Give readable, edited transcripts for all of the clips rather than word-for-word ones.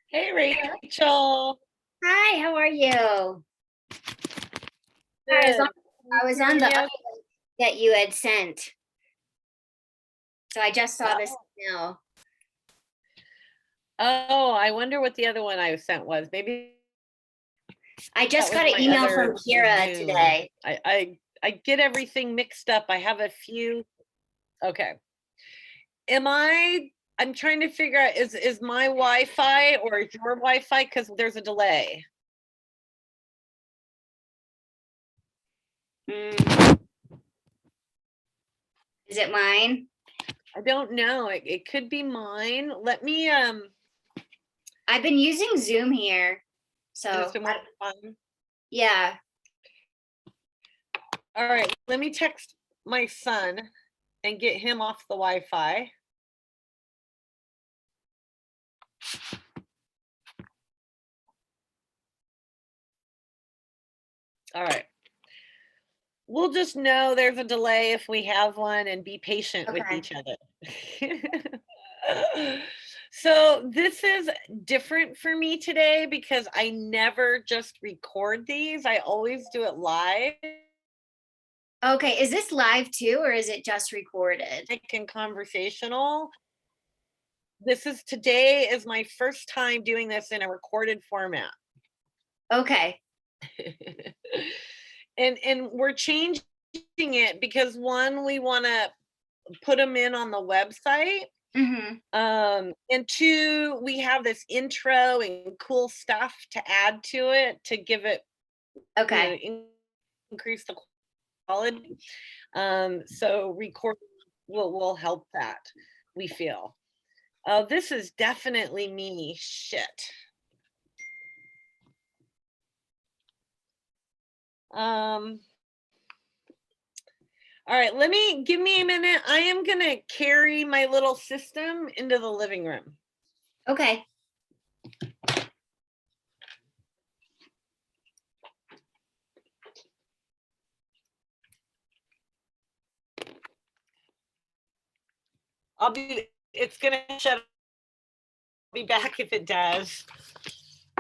Hey, Rachel. Hi, how are you? I was on, Good. Can I you was hear on the me? other link that you had sent. So I just saw this now. Oh, I wonder what the other one I sent was. Maybe I that just was got an my email other from Kira Zoom. today. I get everything mixed up. I have a few. Okay. I'm trying to figure out is my Wi-Fi or is your Wi-Fi, because there's a delay. Mm. Is it mine? I don't know. It could be mine. Let me I've been using Zoom here. and it's So been working fine. yeah. All right, let me text my son and get him off the Wi-Fi. All right. We'll just know there's a delay if we have one and be patient with Okay. each other. So this is different for me today because I never just record these. I always do it live. Okay. Is this live too, or is it just recorded? And conversational. Today is my first time doing this in a recorded format. Okay. And we're changing it because one, we want to put them in on the website. And two, we have this intro and cool stuff to add to it to give it, Okay. increase the quality. So recording will help that, we feel. This is definitely me. Shit. All right, give me a minute. I am gonna carry my little system into the living room. Okay. It's gonna shut. I'll be back if it does.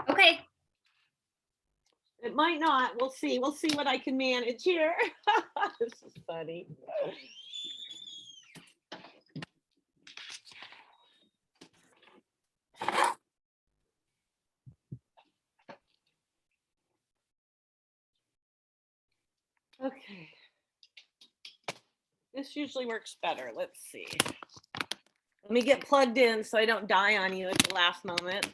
Okay. It might not. We'll see. We'll see what I can manage here. This is funny. Okay. This usually works better. Let's see. Let me get plugged in so I don't die on you at the last moment.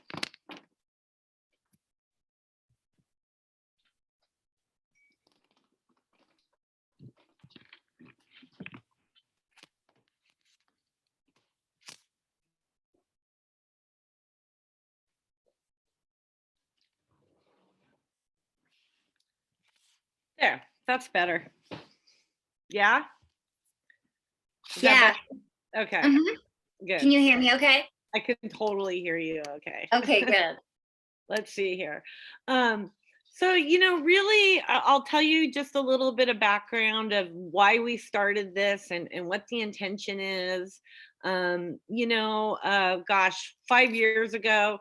There, that's better. Yeah? Is Yeah. that better? Okay, good. Can you hear me okay? I can totally hear you. Okay. Okay, good. Let's see here. So, really, I'll tell you just a little bit of background of why we started this and what the intention is. Gosh, 5 years ago,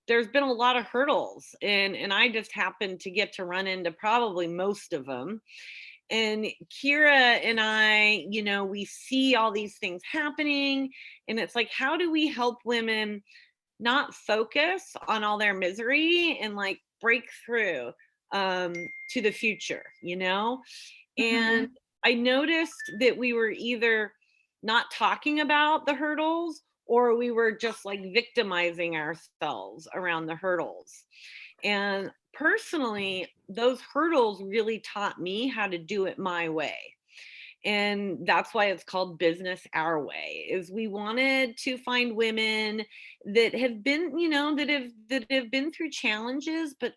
there's been a lot of hurdles, and I just happened to get to run into probably most of them. And Kira and I, we see all these things happening, and it's like, how do we help women not focus on all their misery and like break through to the future, And I noticed that we were either not talking about the hurdles or we were just like victimizing ourselves around the hurdles. And personally, those hurdles really taught me how to do it my way. And that's why it's called Business Our Way. Is we wanted to find women that have been, that have been through challenges, but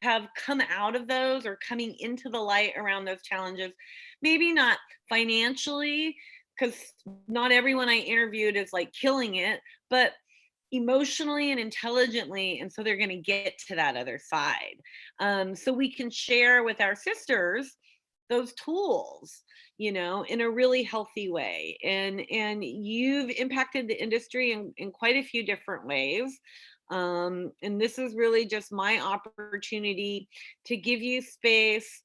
have come out of those or coming into the light around those challenges. Maybe not financially, because not everyone I interviewed is like killing it, but emotionally and intelligently, and so they're going to get to that other side. So we can share with our sisters those tools, you know, in a really healthy way. And you've impacted the industry in quite a few different ways. And this is really just my opportunity to give you space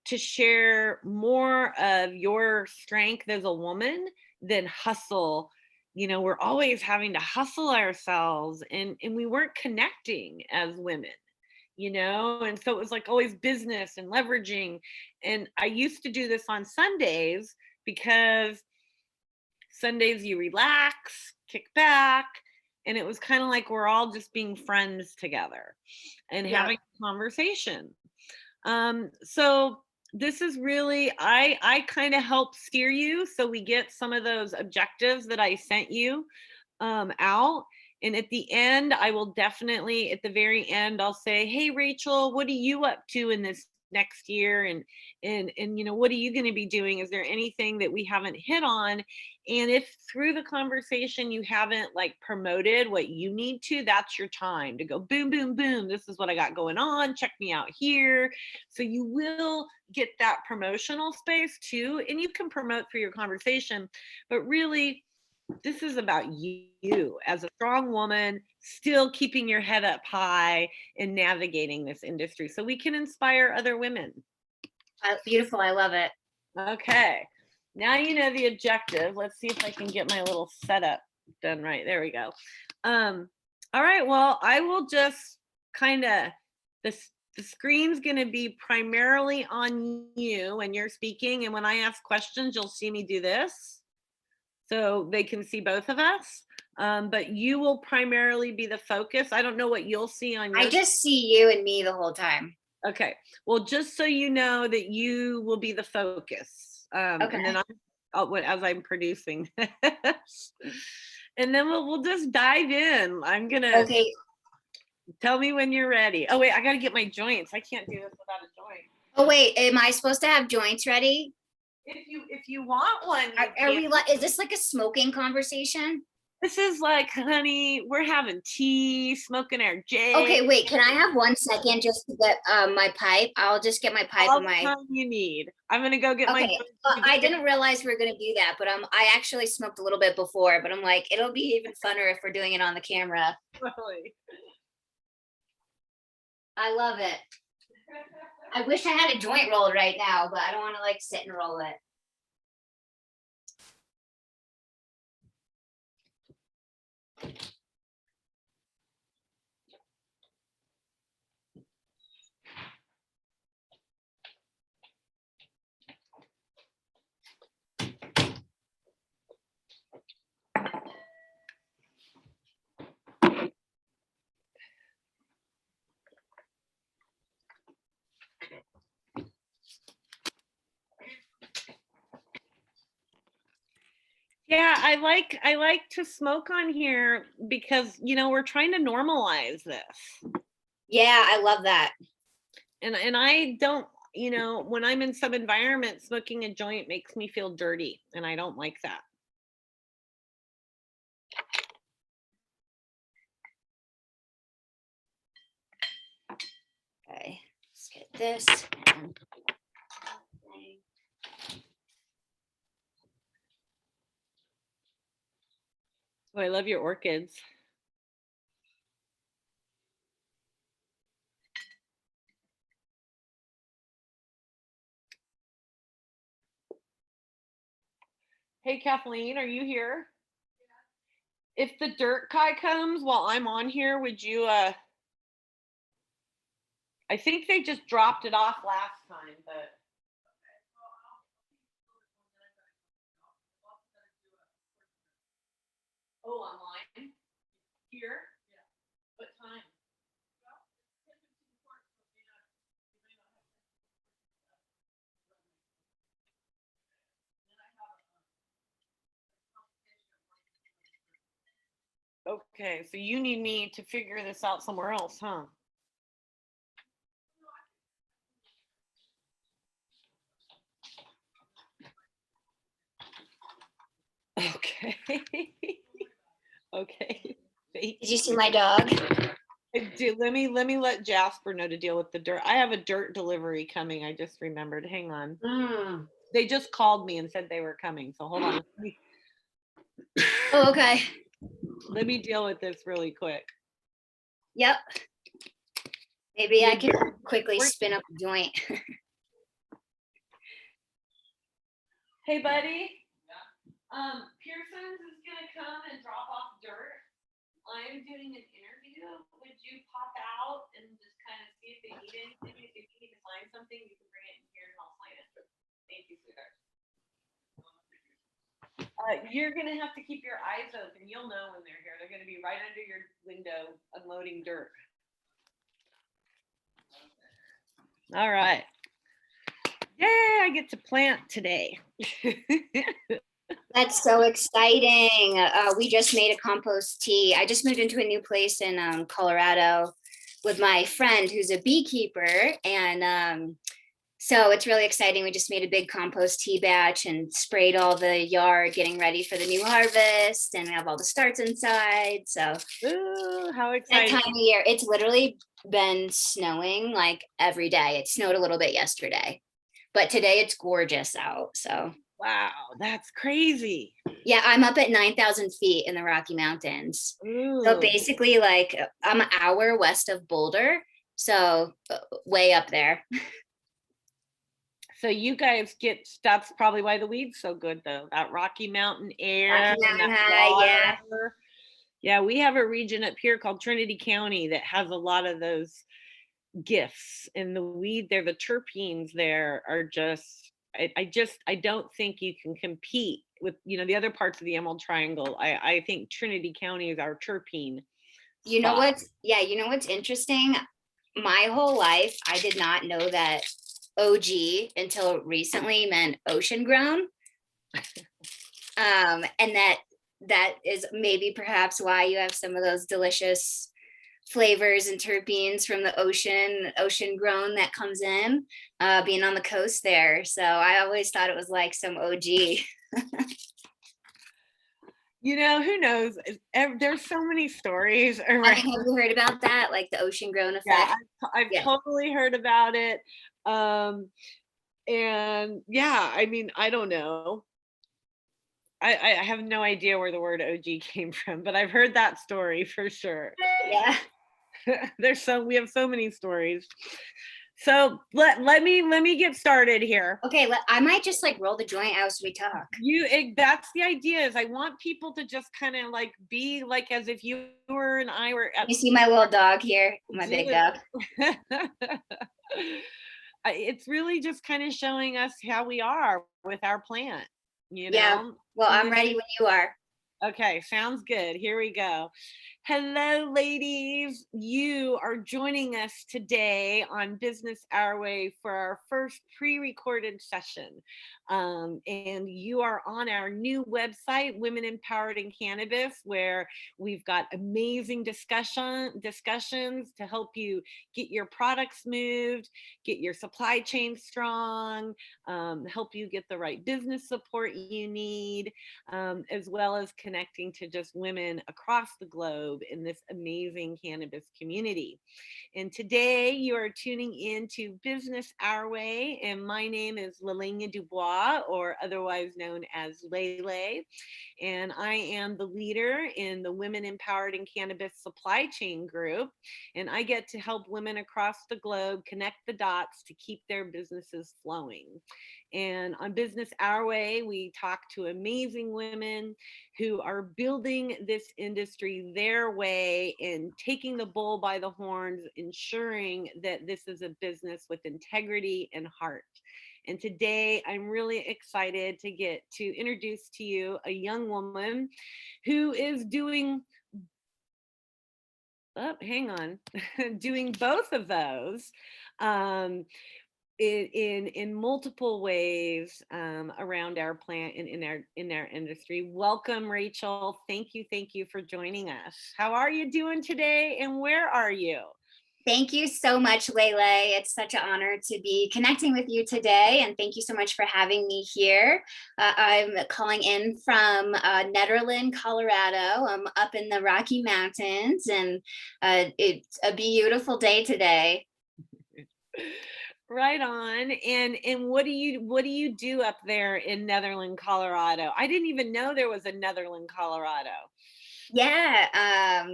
to share more of your strength as a woman than hustle. You know, we're always having to hustle ourselves, and we weren't connecting as women, you know? And so it was like always business and leveraging. And I used to do this on Sundays because Sundays you relax, kick back, and it was kind of like we're all just being friends together and Yeah. having a conversation. So this is really, I kind of help steer you so we get some of those objectives that I sent you out. And at the end, I will definitely, at the very end, I'll say, hey, Rachel, what are you up to in this next year? And you know, what are you going to be doing? Is there anything that we haven't hit on? And if through the conversation you haven't like promoted what you need to, that's your time to go boom, boom, boom. This is what I got going on. Check me out here. So you will get that promotional space too. And you can promote through your conversation, but really, this is about you as a strong woman, still keeping your head up high and navigating this industry so we can inspire other women. Beautiful. I love it. Okay. Now you know the objective. Let's see if I can get my little setup done right. There we go. All right. Well, I will just kind of, the screen's going to be primarily on you when you're speaking. And when I ask questions, you'll see me do this so they can see both of us. But you will primarily be the focus. I don't know what you'll see on your. I just see you and me the whole time. Okay. Well, just so you know that you will be the focus. Okay. And then as I'm producing this. And then we'll just dive in. I'm gonna. Okay. Tell me when you're ready. Oh wait, I gotta get my joints. I can't do this without a joint. Oh wait, am I supposed to have joints ready? If you want one, Are we like, is this like a smoking conversation? This is like, honey, we're having tea, smoking our J. Okay, wait, can I have 1 second just to get my pipe? I'll just get my pipe all and the my. time you need. I'm gonna go get Okay, I didn't realize we were gonna do that, but I actually smoked a little bit before, but I'm like, it'll be even funner if we're doing it on the camera. Totally. I love it. I wish I had a joint roll right now, but I don't want to like sit and roll it. Yeah, I like to smoke on here because, you know, we're trying to normalize this. Yeah, I love that. And I don't, you know, when I'm in some environment, smoking a joint makes me feel dirty, and I don't like that. Okay, let's get this. Oh, I love your orchids. Hey, Kathleen, are you here? Yeah. If the dirt guy comes while I'm on here, would you, I think they just dropped it off last time, but. Oh, online? Here? Yeah. What time? Okay, so you need me to figure this out somewhere else, huh? Okay. Okay. Did you see my dog? I do. Let me let Jasper know to deal with the dirt. I have a dirt delivery coming. I just remembered. Hang on. Mm. They just called me and said they were coming. So hold on. Oh, okay. Let me deal with this really quick. Yep. Maybe I can quickly We're- spin up a joint. Hey, buddy. Pearson's is gonna come and drop off dirt. I'm doing an interview. Would you pop out and just kind of see if they need anything? If you need to sign something, you can bring it in here and I'll sign it. Thank you, sweetheart. You're gonna have to keep your eyes open. You'll know when they're here. They're gonna be right under your window unloading dirt. All right. Yay, I get to plant today. That's so exciting. We just made a compost tea. I just moved into a new place in Colorado with my friend who's a beekeeper. And so it's really exciting. We just made a big compost tea batch and sprayed all the yard, getting ready for the new harvest. And we have all the starts inside. So Ooh, how that exciting. time of year, it's literally been snowing like every day. It snowed a little bit yesterday, but today it's gorgeous out. So Wow, that's crazy. yeah, I'm up at 9,000 feet in the Rocky Mountains. So Ooh. basically, like I'm an hour west of Boulder, so way up there. So you guys get, that's probably why the weed's so good though. That Rocky Mountain air Rocky and Mountain that High, yeah. water. Yeah, we have a region up here called Trinity County that has a lot of those gifts, and the weed there, the terpenes there are just, I don't think you can compete with, the other parts of the Emerald Triangle. I think Trinity County is our terpene You know spot. you know what's interesting? My whole life, I did not know that OG until recently meant ocean grown. And that is maybe perhaps why you have some of those delicious flavors and terpenes from the ocean grown that comes in, being on the coast there. So I always thought it was like some OG. Who knows? There's so many stories I around. mean, have you heard about that? Like the ocean grown Yeah, effect? I've Yeah. totally heard about it. And yeah, I mean, I don't know. I have no idea where the word OG came from, but I've heard that story for sure. Yeah. We have so many stories. So let me get started here. Okay, I might just like roll the joint as we talk. That's the idea, is I want people to just kind of like be like as if you were and I were at. You see my little dog here, my big dog. It's really just kind of showing us how we are with our plant, Yeah. Well, I'm ready when you are. Okay, sounds good. Here we go. Hello, ladies. You are joining us today on Business Our Way for our first pre-recorded session. And you are on our new website, Women Empowered in Cannabis, where we've got amazing discussions to help you get your products moved, get your supply chain strong, help you get the right business support you need, as well as connecting to just women across the globe in this amazing cannabis community. And today you are tuning in to Business Our Way, and my name is Lelehnia DuBois, or otherwise known as Lele. And I am the leader in the Women Empowered in Cannabis supply chain group. And I get to help women across the globe connect the dots to keep their businesses flowing. And on Business Our Way, we talk to amazing women who are building this industry their way and taking the bull by the horns, ensuring that this is a business with integrity and heart. And today I'm really excited to get to introduce to you a young woman who is doing doing both of those. In multiple ways around our plant and in our industry. Welcome, Rachael. Thank you for joining us. How are you doing today, and where are you? Thank you so much, Lele. It's such an honor to be connecting with you today. And thank you so much for having me here. I'm calling in from Nederland, Colorado. I'm up in the Rocky Mountains, and it's a beautiful day today. Right on. And what do you do up there in Netherland, Colorado? I didn't even know there was a Netherland, Colorado. Yeah,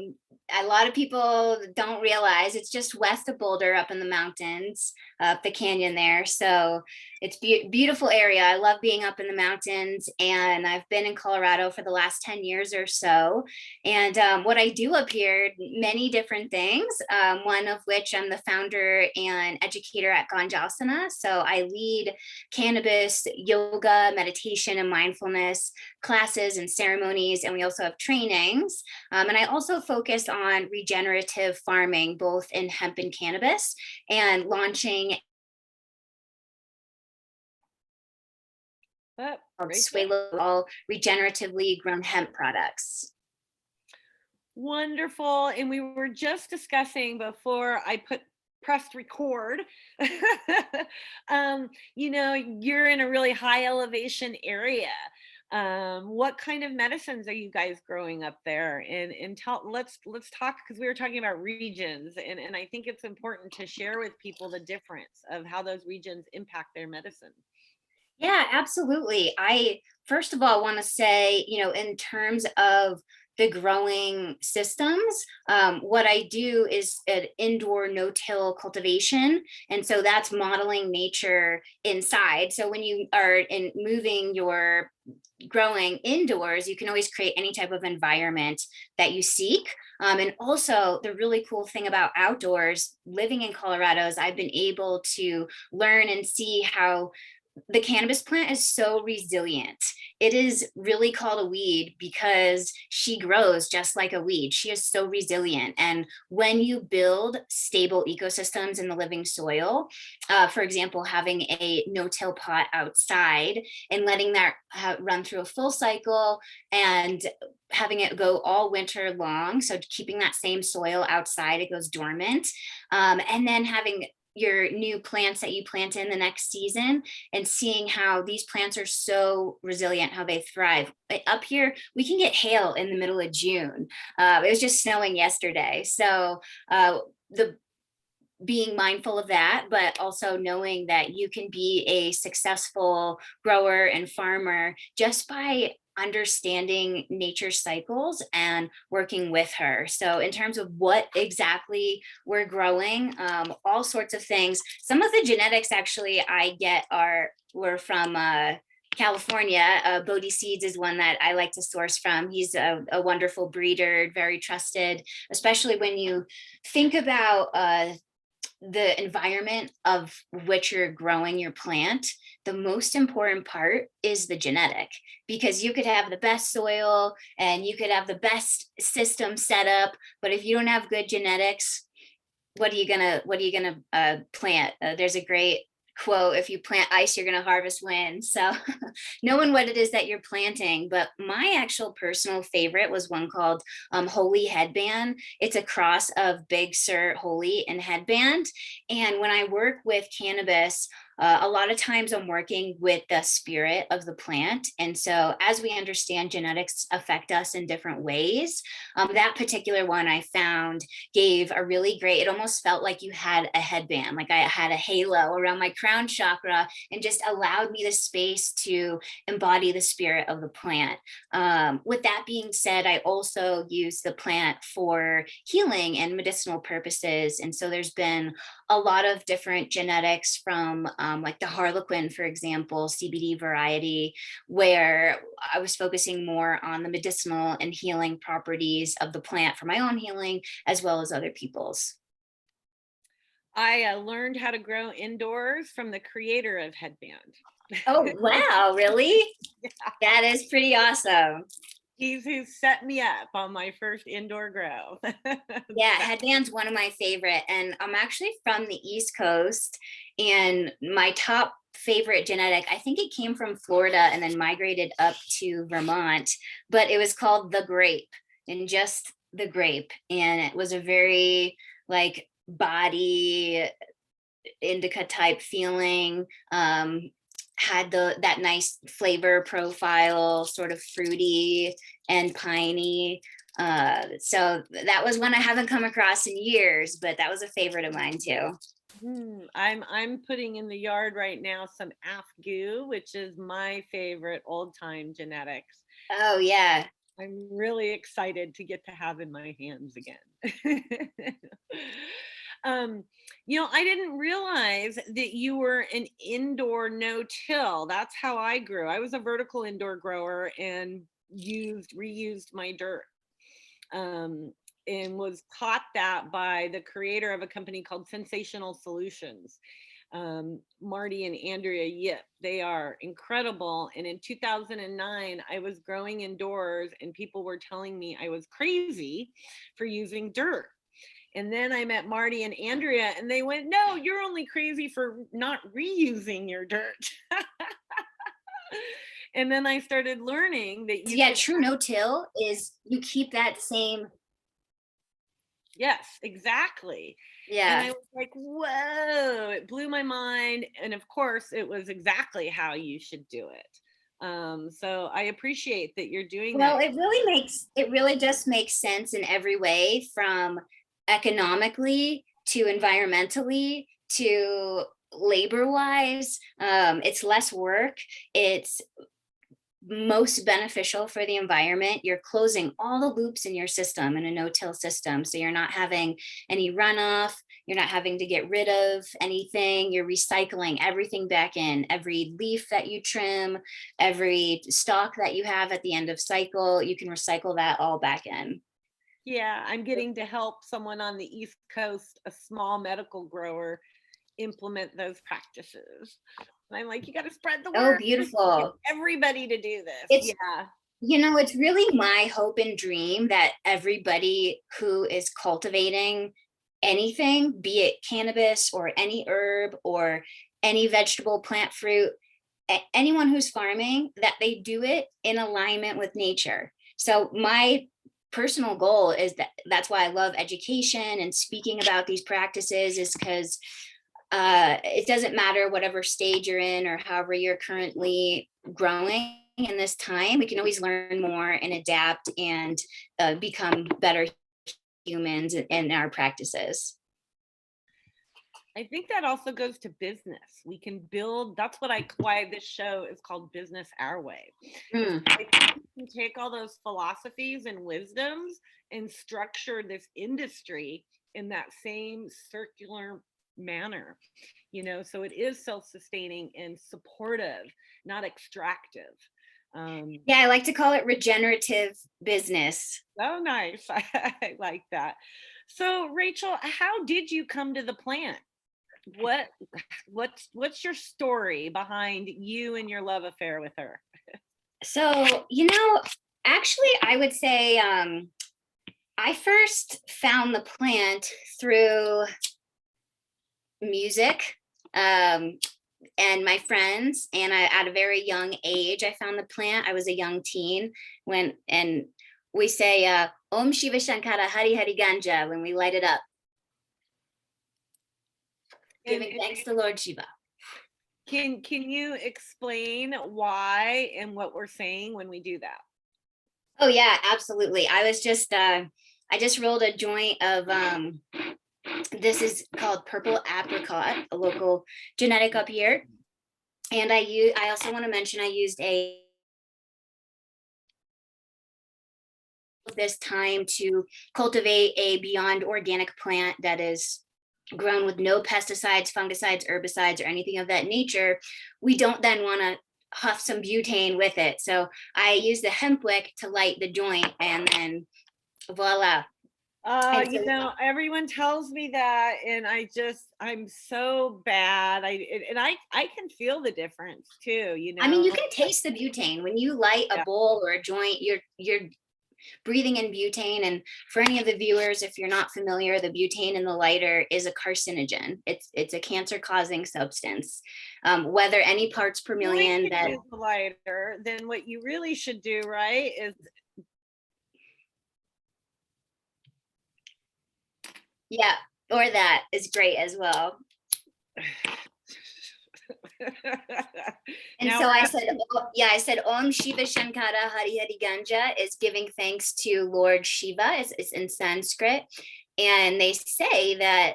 a lot of people don't realize it's just west of Boulder up in the mountains, up the canyon there. So it's beautiful area. I love being up in the mountains, and I've been in Colorado for the last 10 years or so. And what I do up here, many different things, one of which I'm the founder and educator at Ganjasana. So I lead cannabis, yoga, meditation, and mindfulness classes and ceremonies, and we also have trainings. And I also focus on regenerative farming, both in hemp and cannabis, and launching Oh, Rachel. Suelo, all regeneratively grown hemp products. Wonderful. And we were just discussing before I pressed record. You're in a really high elevation area. What kind of medicines are you guys growing up there? And let's talk, because we were talking about regions, and I think it's important to share with people the difference of how those regions impact their medicine. Yeah, absolutely. I first of all want to say, in terms of the growing systems, what I do is an indoor no-till cultivation, and so that's modeling nature inside. So when you are in moving your growing indoors, you can always create any type of environment that you seek. And also, the really cool thing about outdoors, living in Colorado, is I've been able to learn and see how the cannabis plant is so resilient. It is really called a weed because she grows just like a weed. She is so resilient. And when you build stable ecosystems in the living soil, for example, having a no-till pot outside and letting that run through a full cycle and having it go all winter long. So keeping that same soil outside, it goes dormant. And then having your new plants that you plant in the next season and seeing how these plants are so resilient, how they thrive. Up here, we can get hail in the middle of June. It was just snowing yesterday. So the being mindful of that, but also knowing that you can be a successful grower and farmer just by understanding nature cycles and working with her. So in terms of what exactly we're growing, all sorts of things. Some of the genetics actually I get were from California. Bodhi Seeds is one that I like to source from. He's a wonderful breeder, very trusted, especially when you think about the environment of which you're growing your plant. The most important part is the genetic, because you could have the best soil and you could have the best system set up, but if you don't have good genetics, what are you gonna plant? There's a great quote: if you plant ice, you're going to harvest wind. So knowing what it is that you're planting. But my actual personal favorite was one called Holy Headband. It's a cross of Big Sur Holy and Headband. And when I work with cannabis, a lot of times I'm working with the spirit of the plant. And so as we understand, genetics affect us in different ways. That particular one I found gave a really great, it almost felt like you had a headband, like I had a halo around my crown chakra, and just allowed me the space to embody the spirit of the plant. With that being said, I also use the plant for healing and medicinal purposes. And so there's been a lot of different genetics from like the Harlequin, for example, CBD variety, where I was focusing more on the medicinal and healing properties of the plant for my own healing, as well as other people's. I learned how to grow indoors from the creator of Headband. Oh, wow, really? Yeah. That is pretty awesome. He's who set me up on my first indoor grow. Yeah, headband's one of my favorite. And I'm actually from the East Coast, and my top favorite genetic, I think it came from Florida and then migrated up to Vermont, but it was called the grape, and just the grape. And it was a very like body, indica type feeling, had that nice flavor profile, sort of fruity and piney. So that was one I haven't come across in years, but that was a favorite of mine too. I'm putting in the yard right now some afgoo, which is my favorite old time genetics. Oh yeah. I'm really excited to get to have in my hands again. I didn't realize that you were an indoor no-till. That's how I grew. I was a vertical indoor grower and reused my dirt. And was taught that by the creator of a company called Sensational Solutions, Marty and Andrea Yip. They are incredible. And in 2009, I was growing indoors and people were telling me I was crazy for using dirt. And then I met Marty and Andrea and they went, no, you're only crazy for not reusing your dirt. And then I started learning that True no-till is you keep that same. Yes, exactly. And I was like, whoa, it blew my mind. And of course, it was exactly how you should do it. So I appreciate that you're doing that. Well, it really just makes sense in every way, from economically to environmentally to labor wise. It's less work. It's most beneficial for the environment. You're closing all the loops in your system in a no-till system. So you're not having any runoff. You're not having to get rid of anything. You're recycling everything back in. Every leaf that you trim, every stalk that you have at the end of cycle, you can recycle that all back in. Yeah, I'm getting to help someone on the East Coast, a small medical grower, implement those practices. And I'm like, you got to spread the word. Oh, beautiful. Get everybody to do this. It's really my hope and dream that everybody who is cultivating anything, be it cannabis or any herb or any vegetable, plant, fruit, anyone who's farming, that they do it in alignment with nature. So my personal goal is that's why I love education and speaking about these practices, is because it doesn't matter whatever stage you're in or however you're currently growing in this time. We can always learn more and adapt and become better humans in our practices. I think that also goes to business. We can build, that's why this show is called Business Our Way. I think we can take all those philosophies and wisdoms and structure this industry in that same circular manner, so it is self-sustaining and supportive, not extractive. I like to call it regenerative business. Oh, nice. I like that. So Rachel, how did you come to the plant? What's your story behind you and your love affair with her? So, actually, I would say I first found the plant through music and my friends, and at a very young age I found the plant. I was a young teen and we say Om Shiva Shankara Hari Hari Ganja when we light it up, giving thanks to Lord Shiva. Can you explain why and what we're saying when we do that? Oh yeah, absolutely. I just rolled a joint of this is called Purple Apricot, a local genetic up here. And I also want to mention I used this time to cultivate a beyond organic plant that is grown with no pesticides, fungicides, herbicides, or anything of that nature. We don't then want to huff some butane with it. So I use the hemp wick to light the joint, and then voila. Everyone tells me that, and I'm so bad. I can feel the difference too. I mean, you can taste the butane when you light a bowl or a joint. You're breathing in butane, and for any of the viewers, if you're not familiar, the butane in the lighter is a carcinogen. It's a cancer-causing substance. Whether any parts per million that is the lighter, then what you really should do, right, is Or that is great as well. And Now so we're I said, yeah, I said Om Shiva Shankara Hari Hari Ganja is giving thanks to Lord Shiva. It's in Sanskrit. And they say that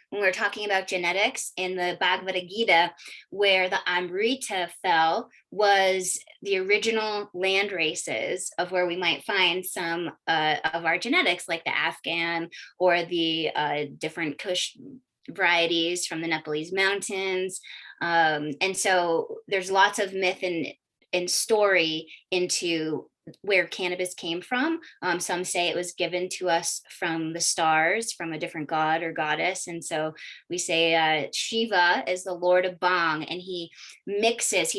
when we're talking about genetics in the Bhagavad Gita, where the Amrita fell was the original land races of where we might find some of our genetics, like the Afghan or the different Kush varieties from the Nepalese mountains. And so there's lots of myth and story into where cannabis came from. Some say it was given to us from the stars, from a different god or goddess. And so we say Shiva is the Lord of Bang, and he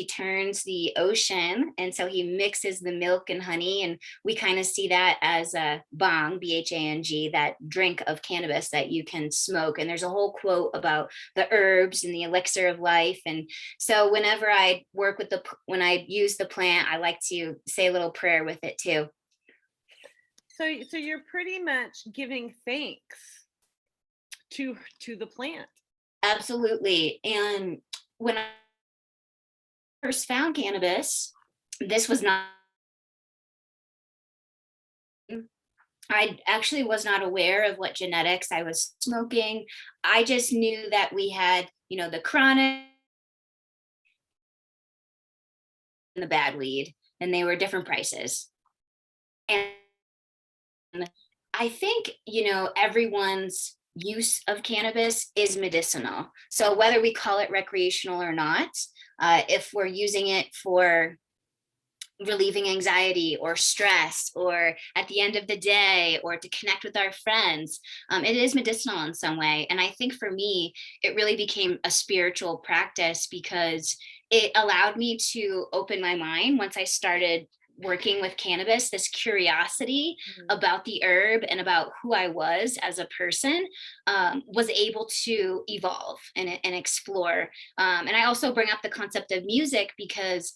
turns the ocean. And so he mixes the milk and honey. And we kind of see that as a Bang, Bhang, that drink of cannabis that you can smoke. And there's a whole quote about the herbs and the elixir of life. And so whenever I when I use the plant, I like to say a little prayer with it too. so you're pretty much giving thanks to the plant. Absolutely. And when I first found cannabis, this was not, I actually was not aware of what genetics I was smoking. I just knew that we had, the chronic and the bad weed, and they were different prices. And I think, everyone's use of cannabis is medicinal. So whether we call it recreational or not, if we're using it for relieving anxiety or stress, or at the end of the day, or to connect with our friends, it is medicinal in some way. And I think for me, it really became a spiritual practice because it allowed me to open my mind once I started working with cannabis, this curiosity about the herb and about who I was as a person was able to evolve and explore. And I also bring up the concept of music because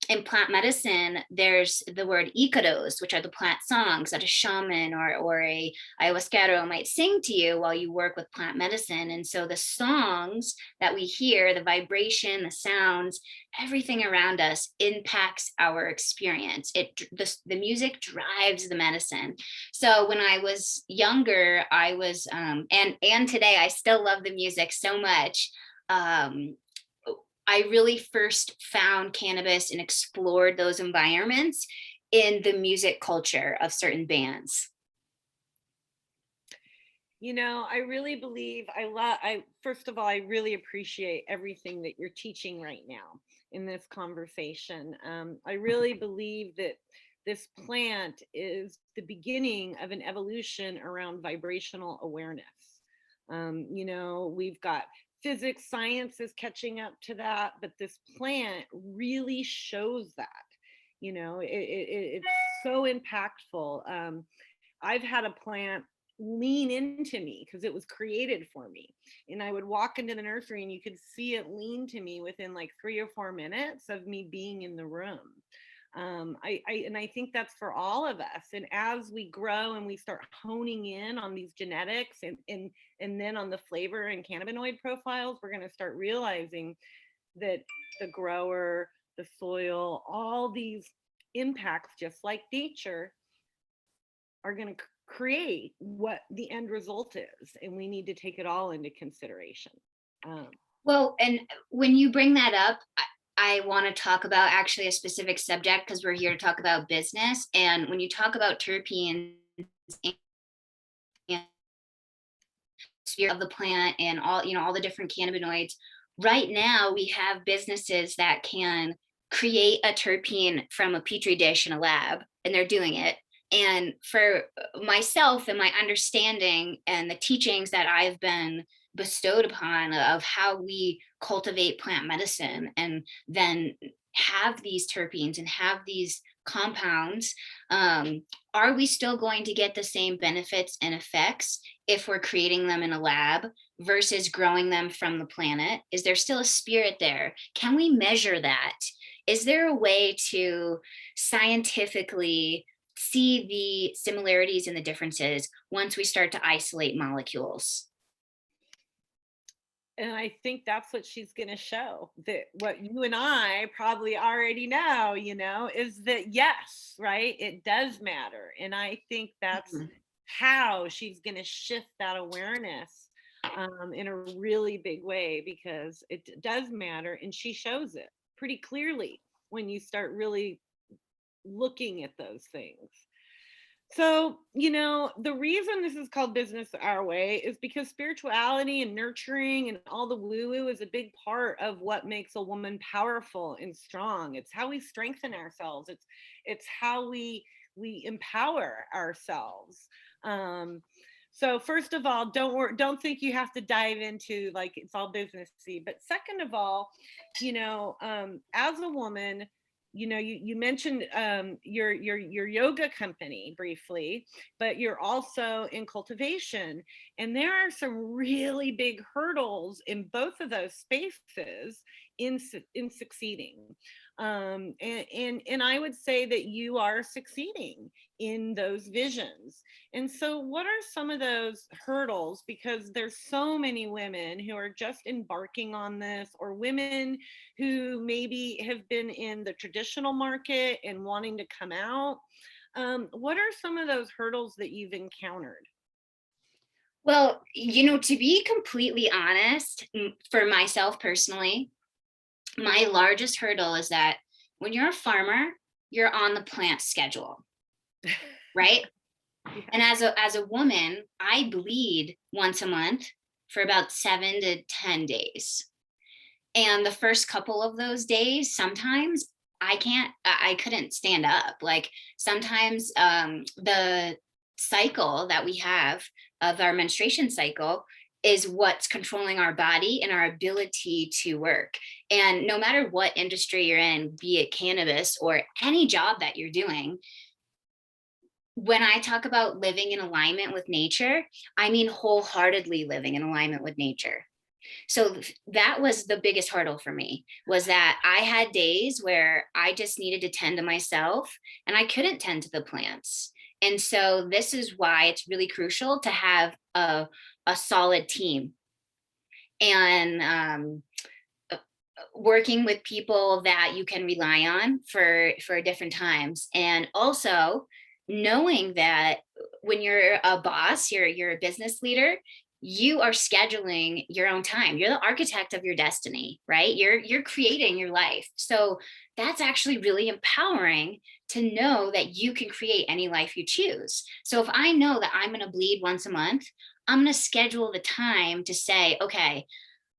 in plant medicine, there's the word icaros, which are the plant songs that a shaman or a ayahuasquero might sing to you while you work with plant medicine. And so the songs that we hear, the vibration, the sounds, everything around us impacts our experience. The music drives the medicine. So when I was younger, I was, and today I still love the music so much. I really first found cannabis and explored those environments in the music culture of certain bands. I really believe first of all, I really appreciate everything that you're teaching right now in this conversation. I really believe that this plant is the beginning of an evolution around vibrational awareness. We've got physics, science is catching up to that, but this plant really shows that. It's so impactful. I've had a plant lean into me because it was created for me, and I would walk into the nursery and you could see it lean to me within like 3 or 4 minutes of me being in the room. I think that's for all of us. And as we grow and we start honing in on these genetics and then on the flavor and cannabinoid profiles, we're going to start realizing that the grower, the soil, all these impacts, just like nature, are going to create what the end result is. And we need to take it all into consideration. Well, and when you bring that up, I want to talk about actually a specific subject because we're here to talk about business. And when you talk about terpenes and sphere of the plant and all the different cannabinoids, right now we have businesses that can create a terpene from a petri dish in a lab, and they're doing it. And for myself and my understanding and the teachings that I've been bestowed upon of how we cultivate plant medicine and then have these terpenes and have these compounds, are we still going to get the same benefits and effects if we're creating them in a lab versus growing them from the planet? Is there still a spirit there? Can we measure that? Is there a way to scientifically see the similarities and the differences once we start to isolate molecules. And I think that's what she's going to show, that what you and I probably already know, is that yes, right? It does matter. And I think that's how she's going to shift that awareness in a really big way, because it does matter. And she shows it pretty clearly when you start really looking at those things. So, the reason this is called Business Our Way is because spirituality and nurturing and all the woo-woo is a big part of what makes a woman powerful and strong. It's how we strengthen ourselves. It's how we empower ourselves. So first of all, don't think you have to dive into like it's all businessy. But second of all, as a woman, you mentioned your yoga company briefly, but you're also in cultivation, and there are some really big hurdles in both of those spaces in succeeding. And I would say that you are succeeding in those visions. And so what are some of those hurdles? Because there's so many women who are just embarking on this, or women who maybe have been in the traditional market and wanting to come out. What are some of those hurdles that you've encountered? Well, to be completely honest, for myself personally, my largest hurdle is that when you're a farmer, you're on the plant schedule, right? Yeah. And as a woman, I bleed once a month for about 7 to 10 days. And the first couple of those days, sometimes I couldn't stand up. Like sometimes the cycle that we have of our menstruation cycle is what's controlling our body and our ability to work. And no matter what industry you're in, be it cannabis or any job that you're doing, when I talk about living in alignment with nature, I mean wholeheartedly living in alignment with nature. So that was the biggest hurdle for me, was that I had days where I just needed to tend to myself and I couldn't tend to the plants. And so this is why it's really crucial to have a solid team, and working with people that you can rely on for different times. And also knowing that when you're a boss, you're a business leader, you are scheduling your own time. You're the architect of your destiny, right? You're creating your life. So that's actually really empowering to know that you can create any life you choose. So if I know that I'm going to bleed once a month, I'm going to schedule the time to say, okay,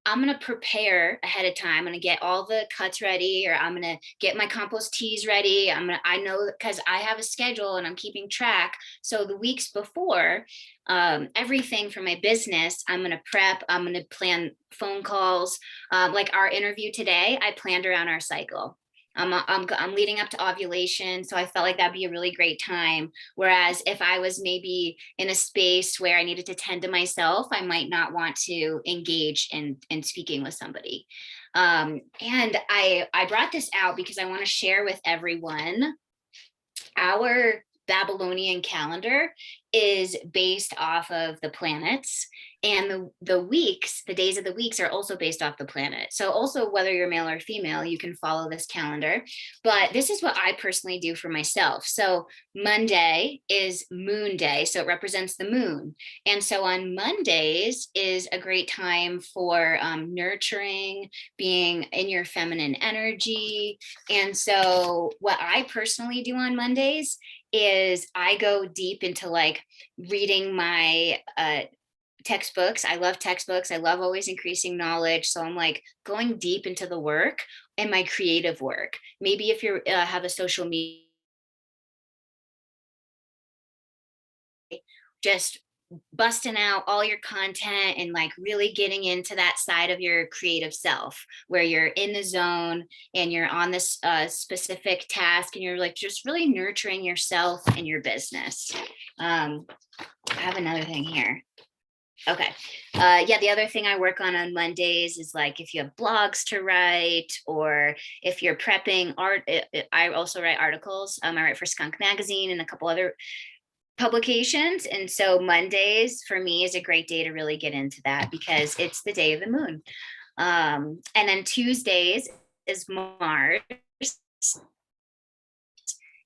I'm going to prepare ahead of time. I'm going to get all the cuts ready, or I'm going to get my compost teas ready. I know because I have a schedule and I'm keeping track. So the weeks before, everything for my business, I'm going to prep, I'm going to plan phone calls. Like our interview today, I planned around our cycle. I'm leading up to ovulation. So I felt like that'd be a really great time. Whereas if I was maybe in a space where I needed to tend to myself, I might not want to engage in speaking with somebody. And I brought this out because I want to share with everyone our Babylonian calendar is based off of the planets, and the days of the weeks are also based off the planet. So also, whether you're male or female, you can follow this calendar. But this is what I personally do for myself. So Monday is Moon Day, so it represents the moon. And so on Mondays is a great time for nurturing, being in your feminine energy. And so what I personally do on Mondays is I go deep into like reading my textbooks. I love textbooks. I love always increasing knowledge. So I'm like going deep into the work and my creative work. Maybe if you have a social media, just busting out all your content and like really getting into that side of your creative self where you're in the zone and you're on this specific task and you're like just really nurturing yourself and your business. I have another thing here. Okay. Yeah, the other thing I work on Mondays is like if you have blogs to write, or if you're prepping art. I also write articles. I write for Skunk Magazine and a couple other publications. And so Mondays for me is a great day to really get into that because it's the day of the moon. And then Tuesdays is Mars.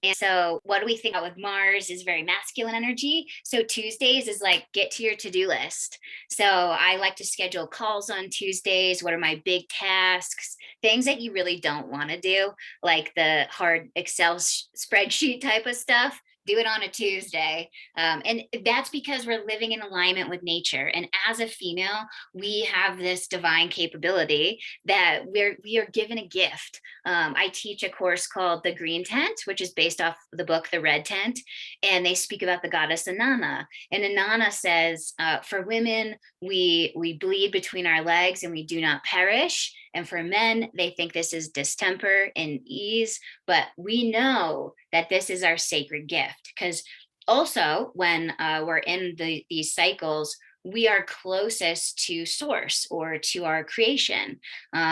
And so what do we think about with Mars is very masculine energy. So Tuesdays is like, get to your to-do list. So I like to schedule calls on Tuesdays. What are my big tasks? Things that you really don't want to do, like the hard Excel spreadsheet type of stuff. Do it on a Tuesday. And that's because we're living in alignment with nature. And as a female, we have this divine capability that we are given a gift. I teach a course called The Green Tent, which is based off the book The Red Tent, and they speak about the goddess Inanna. And Inanna says, for women, we bleed between our legs and we do not perish. And for men, they think this is distemper and ease, but we know that this is our sacred gift. Because also, when we're in these cycles, we are closest to source or to our creation.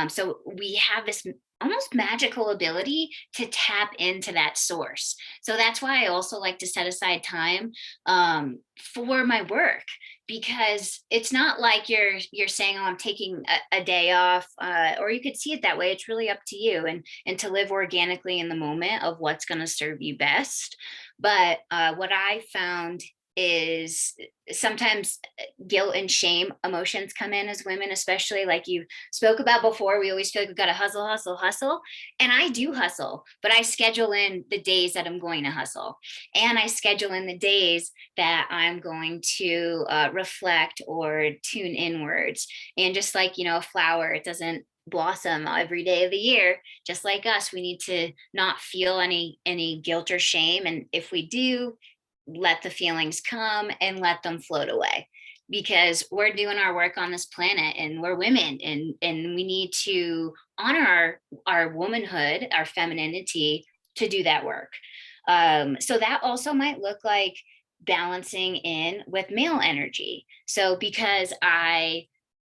So we have this almost magical ability to tap into that source. So that's why I also like to set aside time for my work, because it's not like you're saying, oh, I'm taking a day off, or you could see it that way. It's really up to you, and to live organically in the moment of what's going to serve you best. But what I found is sometimes guilt and shame emotions come in as women, especially like you spoke about before. We always feel like we've got to hustle, hustle, hustle. And I do hustle, but I schedule in the days that I'm going to hustle. And I schedule in the days that I'm going to reflect or tune inwards. And just like, a flower, it doesn't blossom every day of the year. Just like us, we need to not feel any guilt or shame. And if we do, let the feelings come and let them float away, because we're doing our work on this planet and we're women, and we need to honor our womanhood, our femininity, to do that work. So that also might look like balancing in with male energy. So because I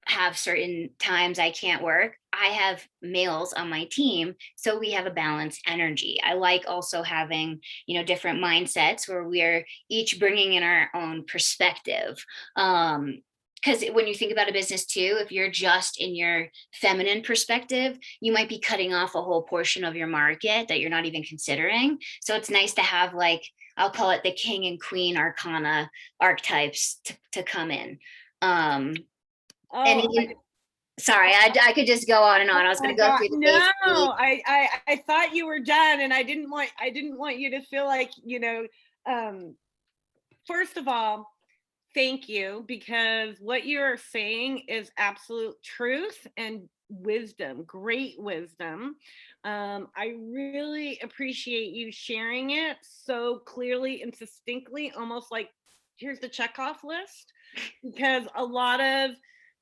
have certain times I can't work, I have males on my team, so we have a balanced energy. I like also having, different mindsets where we're each bringing in our own perspective. Because when you think about a business too, if you're just in your feminine perspective, you might be cutting off a whole portion of your market that you're not even considering. So it's nice to have, like, I'll call it the king and queen arcana archetypes to come in. And Oh, even, sorry, I could just go on and on. I was oh going my to go God. through the No, basic. I thought you were done, and I didn't want you to feel like, first of all, thank you, because what you're saying is absolute truth and wisdom, great wisdom. I really appreciate you sharing it so clearly and succinctly, almost like here's the checkoff list, because a lot of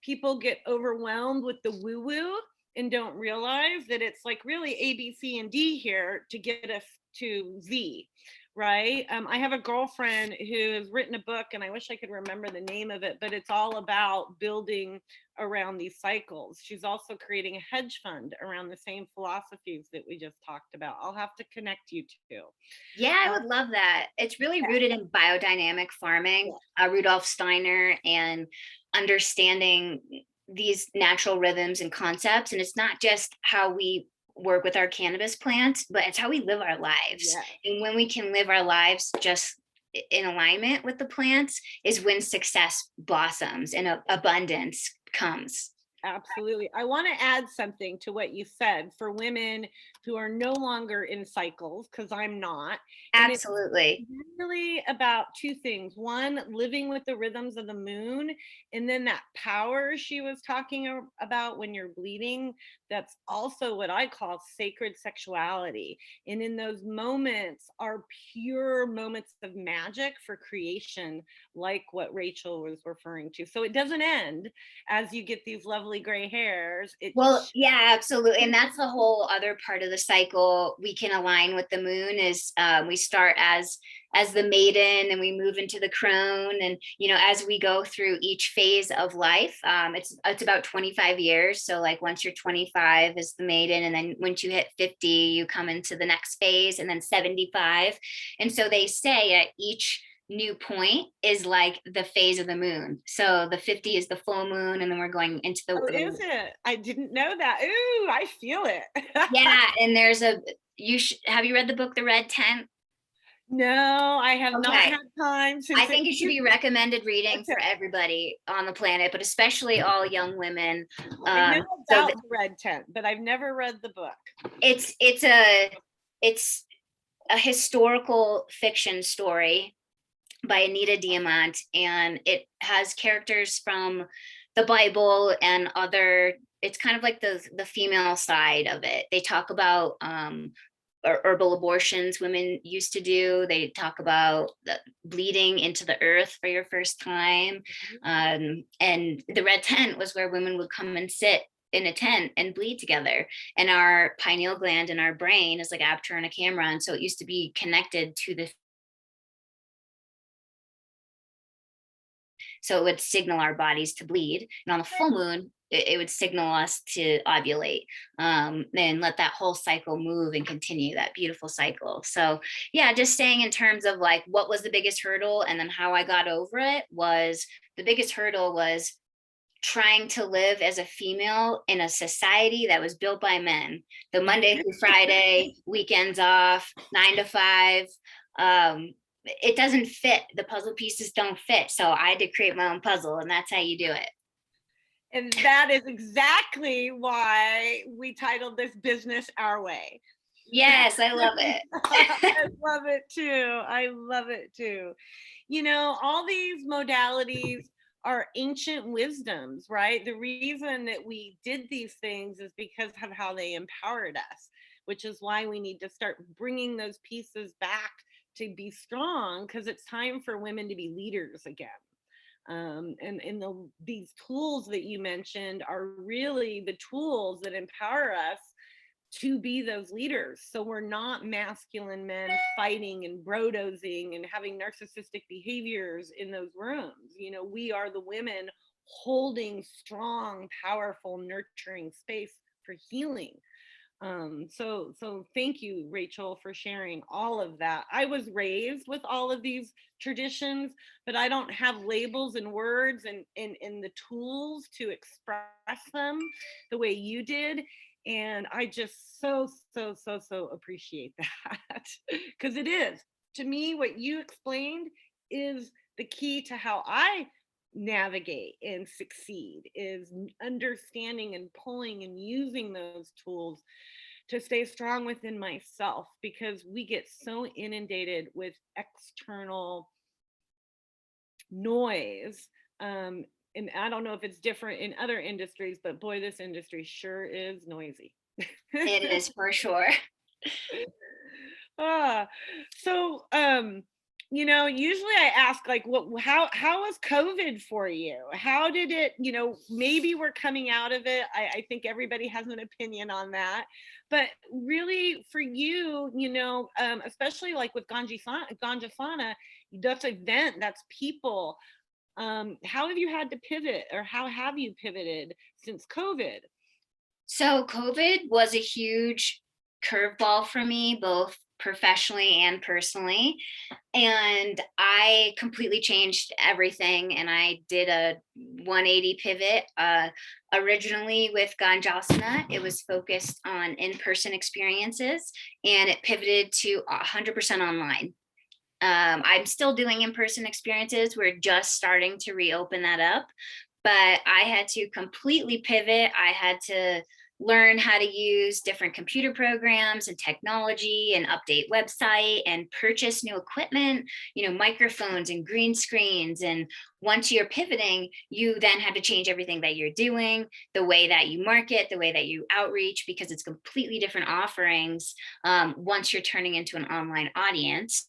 people get overwhelmed with the woo woo and don't realize that it's like really A, B, C, and D here to get us to Z. Right. I have a girlfriend who has written a book, and I wish I could remember the name of it, but it's all about building around these cycles. She's also creating a hedge fund around the same philosophies that we just talked about. I'll have to connect you to. Yeah, I would love that. It's really Yeah. rooted in biodynamic farming, Rudolf Steiner, and understanding these natural rhythms and concepts. And it's not just how we work with our cannabis plants, but it's how we live our lives. Yeah. And when we can live our lives just in alignment with the plants is when success blossoms and abundance comes. Absolutely. I want to add something to what you said for women who are no longer in cycles, because I'm not. And it's Absolutely. really about two things. One, living with the rhythms of the moon, and then that power she was talking about when you're bleeding. That's also what I call sacred sexuality. And in those moments are pure moments of magic for creation, like what Rachel was referring to. So it doesn't end as you get these lovely gray hairs. Well, yeah, absolutely. And that's the whole other part of the cycle, we can align with the moon. Is we start as the maiden, and we move into the crone, and as we go through each phase of life, it's about 25 years. So like once you're 25 is the maiden, and then once you hit 50 you come into the next phase, and then 75. And so they say at each new point is like the phase of the moon. So the 50 is the full moon, and then we're going into the Oh, is it? I didn't know that. Ooh, I feel it. yeah. And there's a have you read the book The Red Tent? No, I have not Okay. had time since I think it should be recommended reading for Okay. everybody on the planet, but especially all young women. I know So about the Red Tent, but I've never read the book. it's a historical fiction story by Anita Diamant, and it has characters from the Bible and other. It's kind of like the female side of it. They talk about herbal abortions women used to do. They talk about the bleeding into the earth for your first time. And the red tent was where women would come and sit in a tent and bleed together. And our pineal gland in our brain is like aperture in a camera. And so it used to be connected to the, so it would signal our bodies to bleed. And on the full moon, it would signal us to ovulate, and let that whole cycle move and continue that beautiful cycle. So yeah, just saying in terms of like what was the biggest hurdle, and then how I got over it was, the biggest hurdle was trying to live as a female in a society that was built by men. The Monday through Friday, weekends off, 9 to 5. It doesn't fit. The puzzle pieces don't fit. So I had to create my own puzzle, and that's how you do it. And that is exactly why we titled this business Our Way. Yes, I love it. I love it too. I love it too. All these modalities are ancient wisdoms, right? The reason that we did these things is because of how they empowered us, which is why we need to start bringing those pieces back to be strong, because it's time for women to be leaders again. These tools that you mentioned are really the tools that empower us to be those leaders. So we're not masculine men fighting and brodozing and having narcissistic behaviors in those rooms. We are the women holding strong, powerful, nurturing space for healing. So thank you, Rachael, for sharing all of that. I was raised with all of these traditions, but I don't have labels and words and the tools to express them the way you did. And I just so appreciate that, because it is, to me, what you explained is the key to how I navigate and succeed, is understanding and pulling and using those tools to stay strong within myself, because we get so inundated with external noise. And I don't know if it's different in other industries, but boy, this industry sure is noisy. It is for sure. So usually I ask, like, how was COVID for you? How did it, maybe we're coming out of it. I think everybody has an opinion on that, but really for you, especially like with Ganja Sana, that's event, that's people. How have you had to pivot, or how have you pivoted since COVID? So COVID was a huge curveball for me, both professionally and personally. And I completely changed everything, and I did a 180 pivot. Originally with Ganjasana, it was focused on in-person experiences, and it pivoted to 100% online. I'm still doing in-person experiences. We're just starting to reopen that up, but I had to completely pivot. I had to learn how to use different computer programs and technology, and update website, and purchase new equipment, microphones and green screens. And once you're pivoting, you then have to change everything that you're doing, the way that you market, the way that you outreach, because it's completely different offerings once you're turning into an online audience.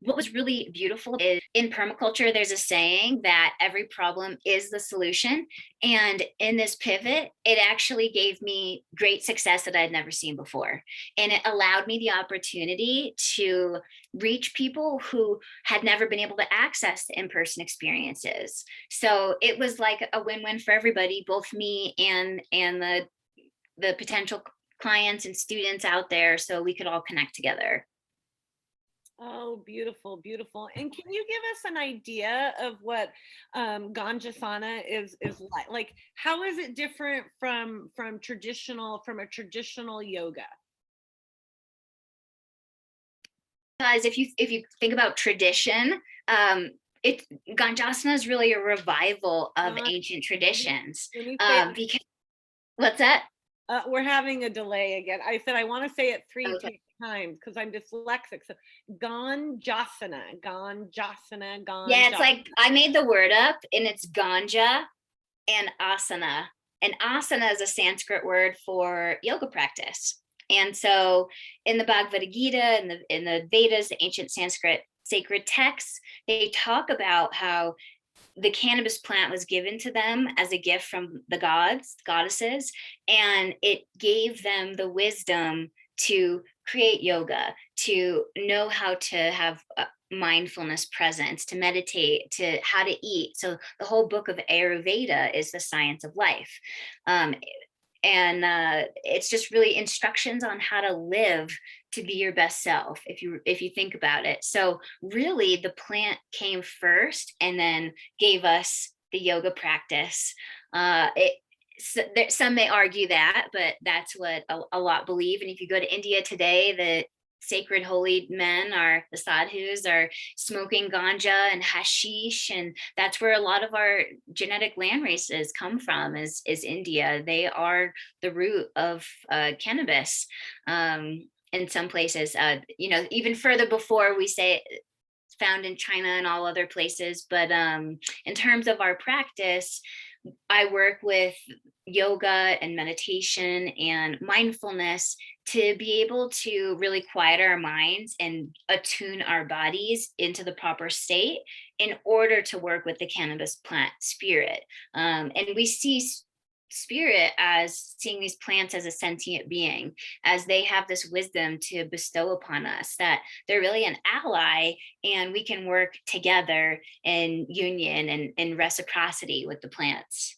what was really beautiful is in permaculture, there's a saying that every problem is the solution. And in this pivot, it actually gave me great success that I'd never seen before. And it allowed me the opportunity to reach people who had never been able to access the in-person experiences. So it was like a win-win for everybody, both me and the potential clients and students out there, so we could all connect together. Oh, beautiful, beautiful. And can you give us an idea of what Ganjasana is like? Like, how is it different from a traditional yoga? Because if you think about tradition, it Ganjasana is really a revival of Gan- ancient traditions. Let me say it. Because what's that? We're having a delay again. I said I want to say it Okay. three times because I'm dyslexic. So Ganjasana, Ganjasana, Yeah, it's Ganjasana. like I made the word up, and it's ganja and asana. And asana is a Sanskrit word for yoga practice. And so in the Bhagavad Gita and in the Vedas, the ancient Sanskrit sacred texts, they talk about how the cannabis plant was given to them as a gift from the goddesses, and it gave them the wisdom to create yoga, to know how to have mindfulness presence, to meditate, to how to eat. So the whole book of Ayurveda is the science of life. Um, and it's just really instructions on how to live to be your best self, if you think about it. So really the plant came first and then gave us the yoga practice. Some may argue that, but that's what a lot believe. And if you go to India today, the sacred holy men are the sadhus are smoking ganja and hashish, and that's where a lot of our genetic land races come from, is India. They are the root of cannabis. In some places, even further before, we say it's found in China and all other places. But in terms of our practice, I work with yoga and meditation and mindfulness to be able to really quiet our minds and attune our bodies into the proper state in order to work with the cannabis plant spirit. And we see spirit as seeing these plants as a sentient being, as they have this wisdom to bestow upon us, that they're really an ally, and we can work together in union and in reciprocity with the plants.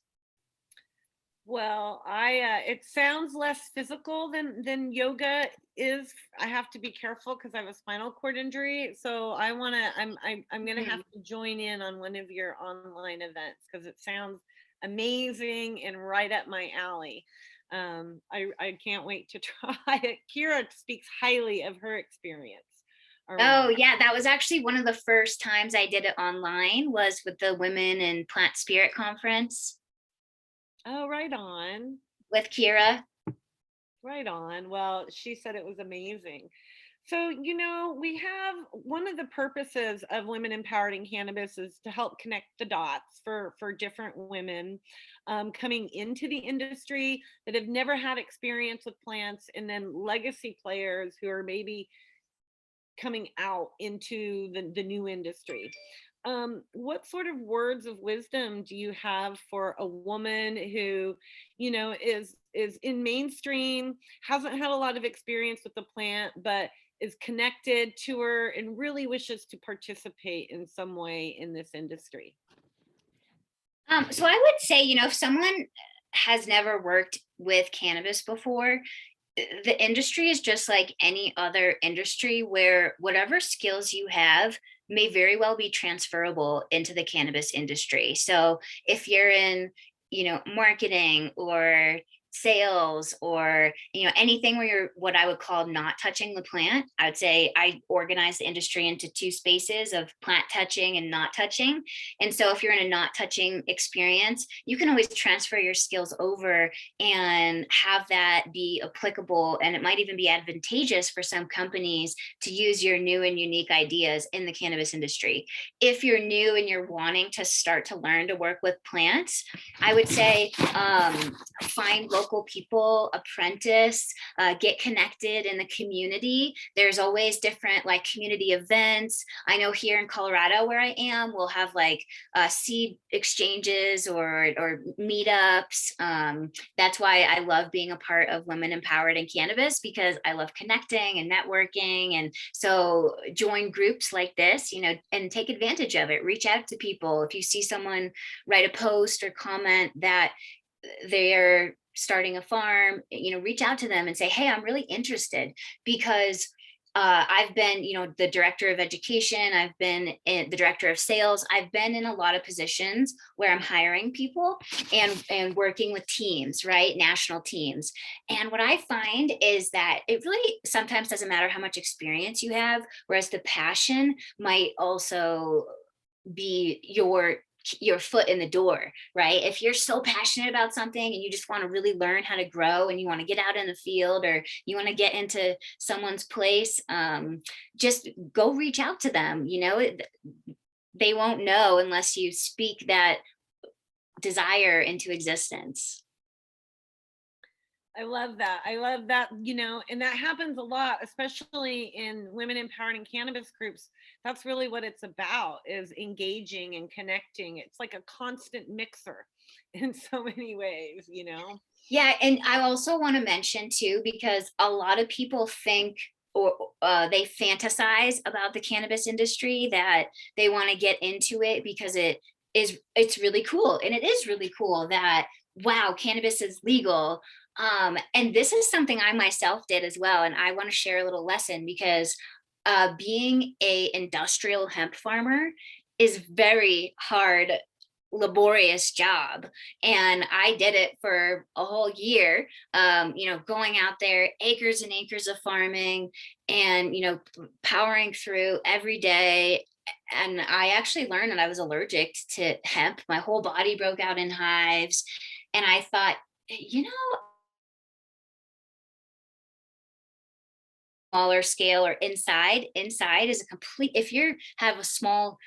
Well, it sounds less physical than yoga is. I have to be careful because I have a spinal cord injury. So I'm gonna have to join in on one of your online events because it sounds amazing and right up my alley. I can't wait to try it. Kira speaks highly of her experience Oh around. yeah, that was actually one of the first times I did it online, was with the Women in Plant Spirit Conference Oh, right on. with Kira. Right on. Well, she said it was amazing. So, we have one of the purposes of Women Empowering Cannabis is to help connect the dots for different women coming into the industry that have never had experience with plants, and then legacy players who are maybe coming out into the new industry. What sort of words of wisdom do you have for a woman who, is in mainstream, hasn't had a lot of experience with the plant, but is connected to her and really wishes to participate in some way in this industry? So I would say, if someone has never worked with cannabis before, the industry is just like any other industry, where whatever skills you have may very well be transferable into the cannabis industry. So if you're in, marketing or sales, or anything where you're what I would call not touching the plant, I would say I organize the industry into two spaces of plant touching and not touching. And so if you're in a not touching experience, you can always transfer your skills over and have that be applicable, and it might even be advantageous for some companies to use your new and unique ideas in the cannabis industry. If you're new and you're wanting to start to learn to work with plants, I would say find local people, apprentice, get connected in the community. There's always different like community events. I know here in Colorado where I am, we'll have like seed exchanges or meetups. That's why I love being a part of Women Empowered in Cannabis, because I love connecting and networking. And so join groups like this, you know, and take advantage of it. Reach out to people. If you see someone write a post or comment that they're starting a farm, you know, reach out to them and say, hey, I'm really interested, because I've been, you know, the director of education, I've been the director of sales, I've been in a lot of positions where I'm hiring people and working with teams, right? National teams. And what I find is that it really sometimes doesn't matter how much experience you have, whereas the passion might also be your foot in the door, right? If you're so passionate about something and you just want to really learn how to grow and you want to get out in the field or you want to get into someone's place, just go reach out to them. You know, they won't know unless you speak that desire into existence. I love that. I love that, you know, and that happens a lot, especially in women empowered in cannabis groups. That's really what it's about, is engaging and connecting. It's like a constant mixer in so many ways, you know? Yeah, and I also want to mention too, because a lot of people think or they fantasize about the cannabis industry, that they want to get into it because it's really cool, and it is really cool that wow, cannabis is legal. And this is something I myself did as well, and I want to share a little lesson, because being a industrial hemp farmer is very hard, laborious job, and I did it for a whole year, you know, going out there, acres and acres of farming, and you know, powering through every day. And I actually learned that I was allergic to hemp. My whole body broke out in hives, and I thought, you know, smaller scale or inside is a complete, if you have a small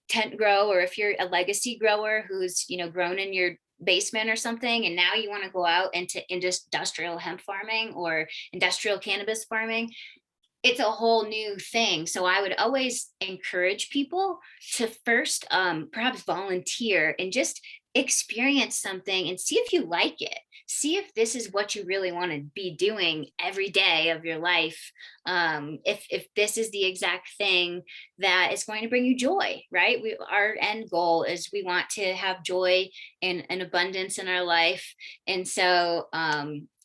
tent grow, or if you're a legacy grower who's, you know, grown in your basement or something, and now you want to go out into industrial hemp farming or industrial cannabis farming, it's a whole new thing. So I would always encourage people to first perhaps volunteer and just experience something and see if you like it. See if this is what you really want to be doing every day of your life. If this is the exact thing that is going to bring you joy, right? Our end goal is we want to have joy and abundance in our life. And so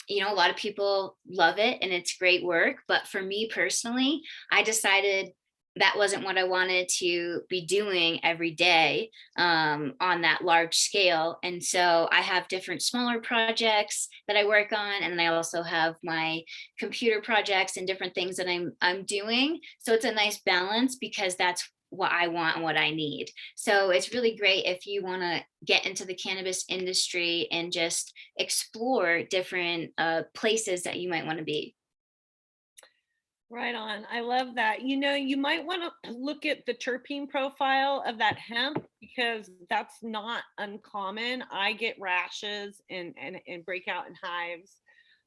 you know, a lot of people love it and it's great work. But for me personally, I decided that wasn't what I wanted to be doing every day on that large scale. And so I have different smaller projects that I work on. And then I also have my computer projects and different things that I'm doing. So it's a nice balance, because that's what I want and what I need. So it's really great if you want to get into the cannabis industry and just explore different places that you might want to be. Right on. I love that. You know, you might want to look at the terpene profile of that hemp, because that's not uncommon. I get rashes and break out in hives.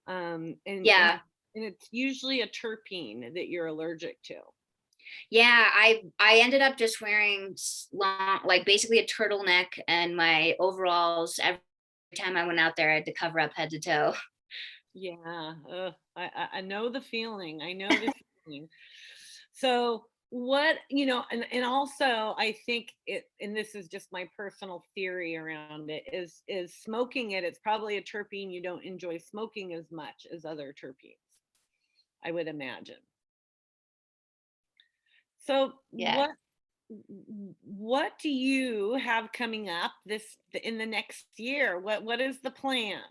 And Yeah. it's usually a terpene that you're allergic to. Yeah, I ended up just wearing long, like basically a turtleneck and my overalls every time I went out there. I had to cover up head to toe. Yeah, I know the feeling. I know the feeling. So what, you know, and also I think it, and this is just my personal theory around it, is smoking it. It's probably a terpene you don't enjoy smoking as much as other terpenes, I would imagine. So Yeah. what do you have coming up this in the next year? What is the plan?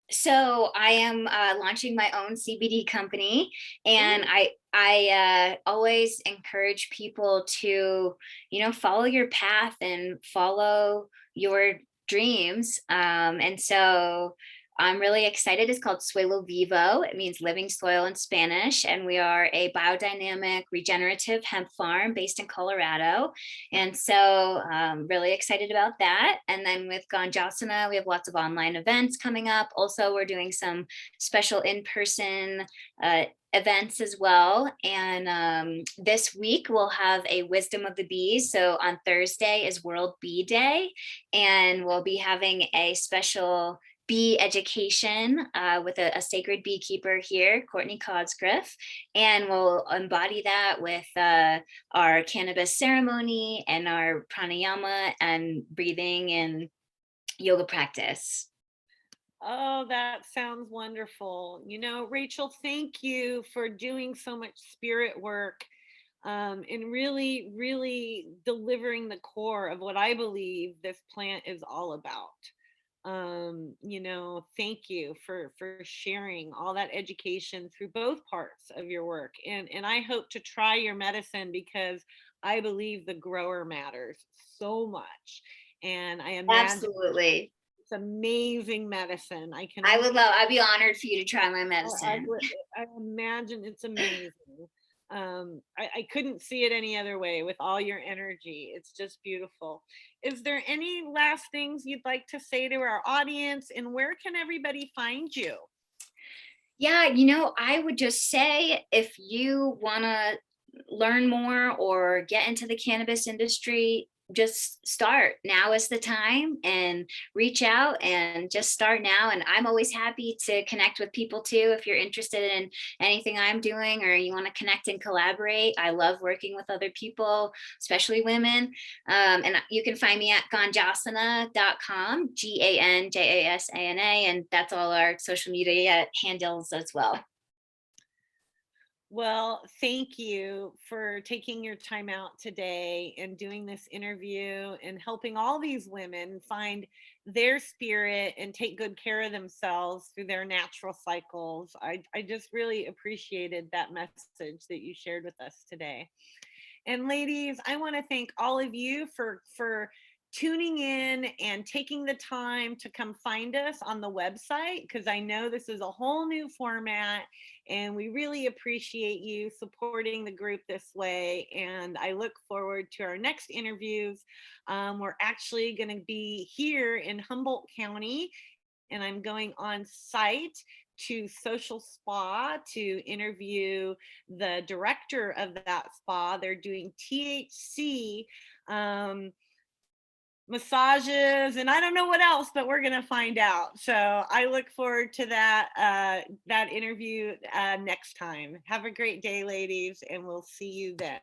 So I am launching my own CBD company, and Ooh. I always encourage people to, you know, follow your path and follow your dreams. And so I'm really excited. It's called Suelo Vivo. It means living soil in Spanish. And we are a biodynamic regenerative hemp farm based in Colorado. And so really excited about that. And then with Ganjasana, we have lots of online events coming up. Also, we're doing some special in-person events as well. And this week we'll have a Wisdom of the Bees. So on Thursday is World Bee Day, and we'll be having a special bee education with a sacred beekeeper here, Courtney Codsgriff, and we'll embody that with our cannabis ceremony and our pranayama and breathing and yoga practice. Oh, that sounds wonderful. You know, Rachel, thank you for doing so much spirit work, and really, really delivering the core of what I believe this plant is all about. You know, thank you for sharing all that education through both parts of your work. And I hope to try your medicine because I believe the grower matters so much. And I imagine Absolutely. it's amazing medicine. I can I only would love, I'd be honored for you to try my I medicine. would I imagine it's amazing. I couldn't see it any other way with all your energy. It's just beautiful. Is there any last things you'd like to say to our audience, and where can everybody find you? Yeah, I would just say if you want to learn more or get into the cannabis industry, just start. Now is the time, and reach out and just start now. And I'm always happy to connect with people too. If you're interested in anything I'm doing or you want to connect and collaborate, I love working with other people, especially women. And you can find me at ganjasana.com, GANJASANA, and that's all our social media handles as well. Well, thank you for taking your time out today and doing this interview and helping all these women find their spirit and take good care of themselves through their natural cycles. I just really appreciated that message that you shared with us today. And ladies, I want to thank all of you for tuning in and taking the time to come find us on the website, because I know this is a whole new format and we really appreciate you supporting the group this way. And I look forward to our next interviews. We're actually going to be here in Humboldt County, and I'm going on site to Social Spa to interview the director of that spa. They're doing THC massages, and I don't know what else, but we're gonna find out. So I look forward to that interview next time. Have a great day, ladies, and we'll see you then.